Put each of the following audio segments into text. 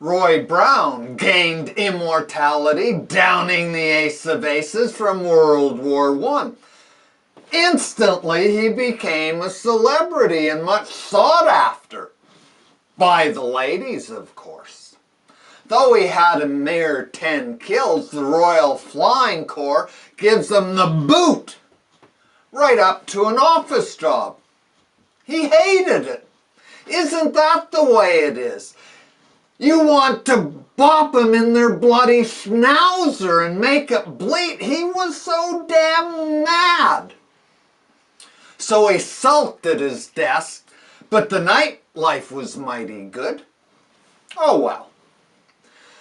Roy Brown gained immortality, downing the ace of aces from World War I. Instantly, he became a celebrity and much sought after. By the ladies, of course. Though he had a mere 10 kills, the Royal Flying Corps gives him the boot right up to an office job. He hated it. Isn't that the way it is? You want to bop him in their bloody schnauzer and make it bleed. He was so damn mad. So he sulked at his desk, but the nightlife was mighty good. Oh well.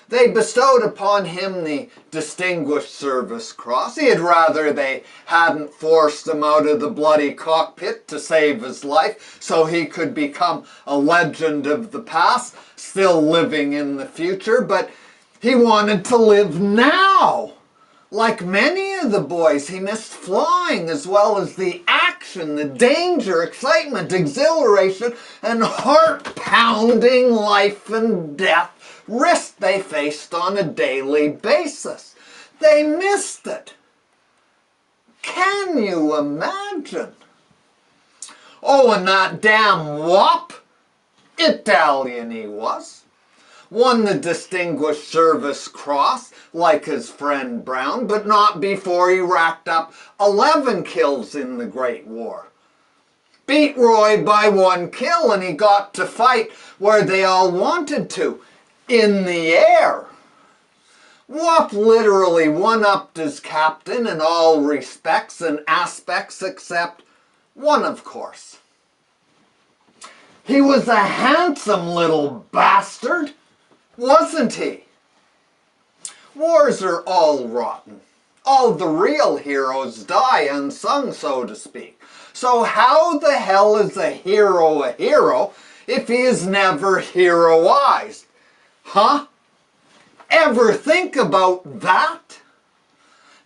They bestowed upon him the Distinguished Service Cross. He'd rather they hadn't forced him out of the bloody cockpit to save his life so he could become a legend of the past, still living in the future, but he wanted to live now. Like many of the boys, he missed flying as well as the action, the danger, excitement, exhilaration, and heart-pounding life and death risk they faced on a daily basis. They missed it. Can you imagine? Oh, and that damn wop, Italian he was, won the Distinguished Service Cross like his friend Brown, but not before he racked up 11 kills in the Great War. Beat Roy by 1 kill and he got to fight where they all wanted to, in the air. Wop literally one-upped his captain in all respects and aspects except one, of course. He was a handsome little bastard, wasn't he? Wars are all rotten. All the real heroes die unsung, so to speak. So how the hell is a hero if he is never heroized? Huh? Ever think about that?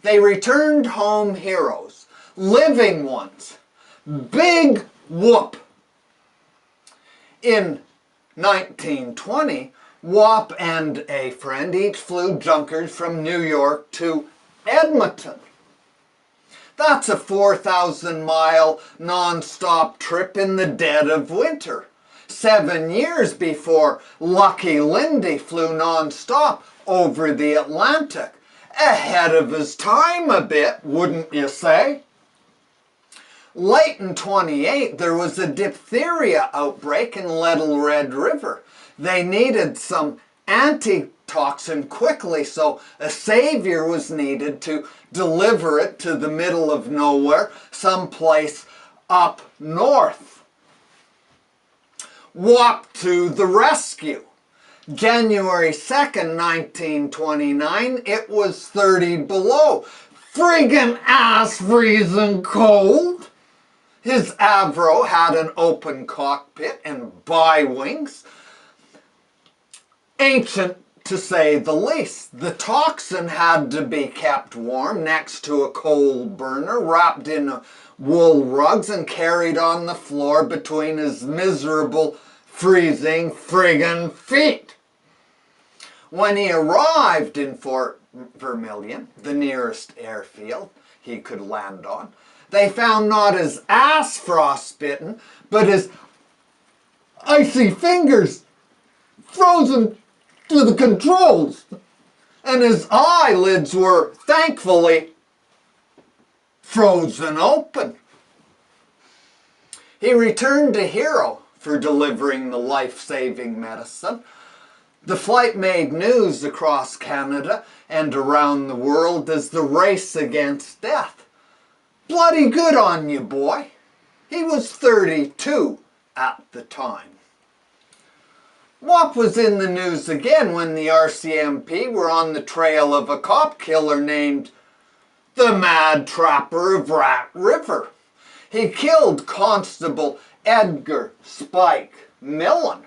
They returned home heroes, living ones. Big whoop. In 1920, Wop and a friend each flew junkers from New York to Edmonton. That's a 4,000-mile non-stop trip in the dead of winter. 7 years before Lucky Lindy flew non-stop over the Atlantic. Ahead of his time a bit, wouldn't you say? Late in 28, there was a diphtheria outbreak in Little Red River. They needed some antitoxin quickly, so a savior was needed to deliver it to the middle of nowhere, someplace up north. Wop to the rescue. January 2nd, 1929, it was 30 below. Friggin' ass freezing cold. His Avro had an open cockpit and bi-wings. Ancient to say the least. The toxin had to be kept warm next to a coal burner, wrapped in wool rugs and carried on the floor between his miserable, freezing friggin' feet. When he arrived in Fort Vermilion, the nearest airfield he could land on, they found not his ass frostbitten, but his icy fingers frozen to the controls, and his eyelids were, thankfully, frozen open. He returned a hero for delivering the life-saving medicine. The flight made news across Canada and around the world as the race against death. Bloody good on you, boy. He was 32 at the time. Wop was in the news again when the RCMP were on the trail of a cop killer named the Mad Trapper of Rat River. He killed Constable Edgar Spike Millen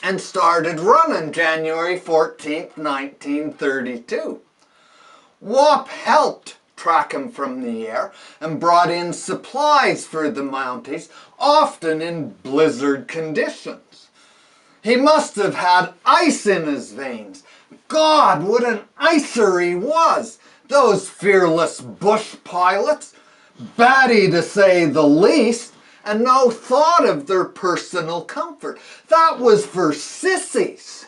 and started running January 14th, 1932. Wop helped track him from the air and brought in supplies for the Mounties, often in blizzard conditions. He must have had ice in his veins. God, what an icer he was! Those fearless bush pilots, batty to say the least, and no thought of their personal comfort. That was for sissies.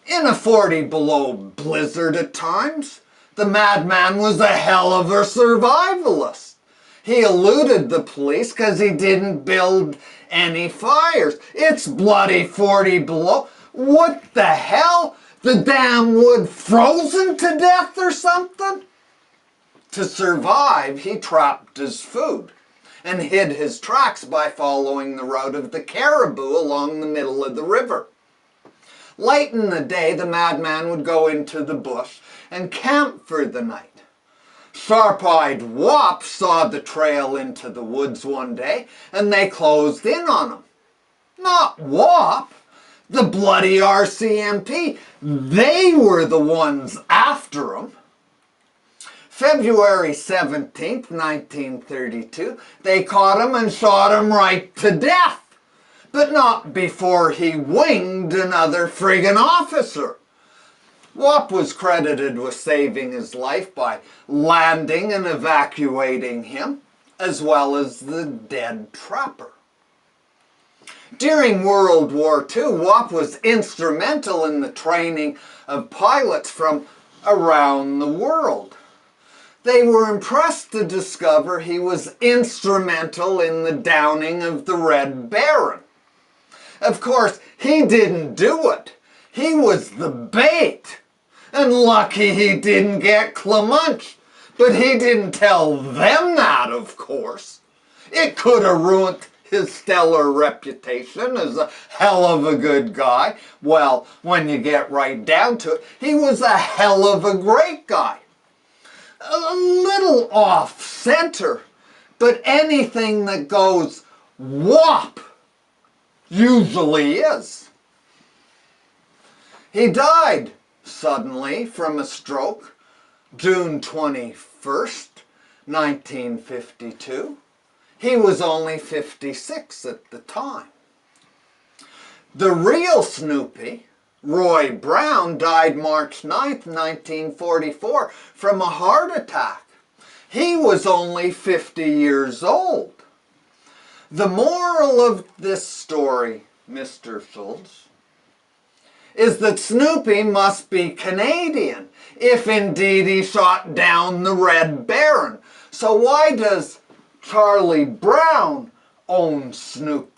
In a 40 below blizzard at times, the madman was a hell of a survivalist. He eluded the police because he didn't build any fires. It's bloody 40 below. What the hell? The damn wood frozen to death or something? To survive, he trapped his food and hid his tracks by following the route of the caribou along the middle of the river. Late in the day, the madman would go into the bush and camp for the night. Sharp-eyed Wop saw the trail into the woods one day, and they closed in on him. Not Wop, the bloody RCMP. They were the ones after him. February 17th, 1932, they caught him and shot him right to death. But not before he winged another friggin' officer. Wop was credited with saving his life by landing and evacuating him, as well as the dead trapper. During World War II, Wop was instrumental in the training of pilots from around the world. They were impressed to discover he was instrumental in the downing of the Red Baron. Of course, he didn't do it. He was the bait. And lucky he didn't get Clemunched. But he didn't tell them that, of course. It could have ruined his stellar reputation as a hell of a good guy. Well, when you get right down to it, he was a hell of a great guy. A little off-center, but anything that goes whop usually is. He died suddenly from a stroke, June 21st, 1952. He was only 56 at the time. The real Snoopy, Roy Brown, died March 9th, 1944 from a heart attack. He was only 50 years old. The moral of this story, Mr. Schultz, is that Snoopy must be Canadian, if indeed he shot down the Red Baron. So why does Charlie Brown own Snoopy?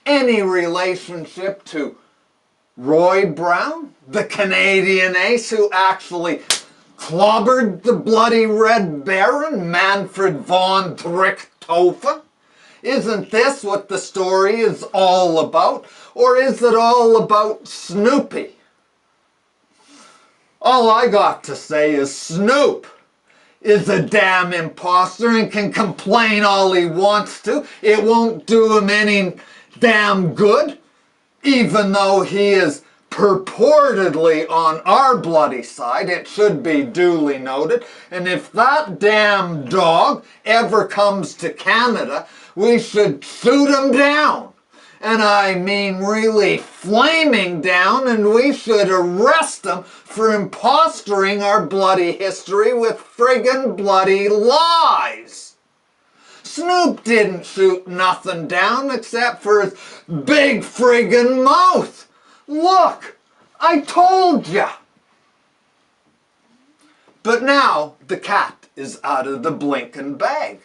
Any relationship to Roy Brown, the Canadian ace who actually clobbered the bloody Red Baron, Manfred von Richthofen? Isn't this what the story is all about? Or is it all about Snoopy? All I got to say is Snoop is a damn imposter and can complain all he wants to. It won't do him any damn good, even though he is purportedly on our bloody side. It should be duly noted. And if that damn dog ever comes to Canada, we should shoot him down. And I mean really flaming down, and we should arrest him for imposturing our bloody history with friggin' bloody lies. Snoop didn't shoot nothing down except for his big friggin' mouth. Look, I told ya. But now the cat is out of the blinkin' bag.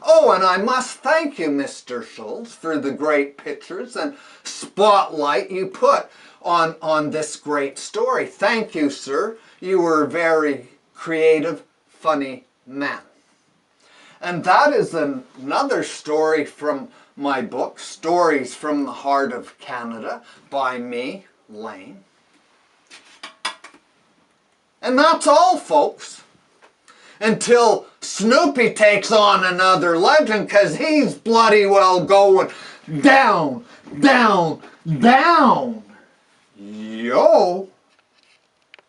Oh, and I must thank you, Mr. Schultz, for the great pictures and spotlight you put on this great story. Thank you, sir. You were a very creative, funny man. And that is another story from my book, Stories from the Heart of Canada, by me, Lane. And that's all, folks. Until Snoopy takes on another legend, because he's bloody well going down, down, down. Yo!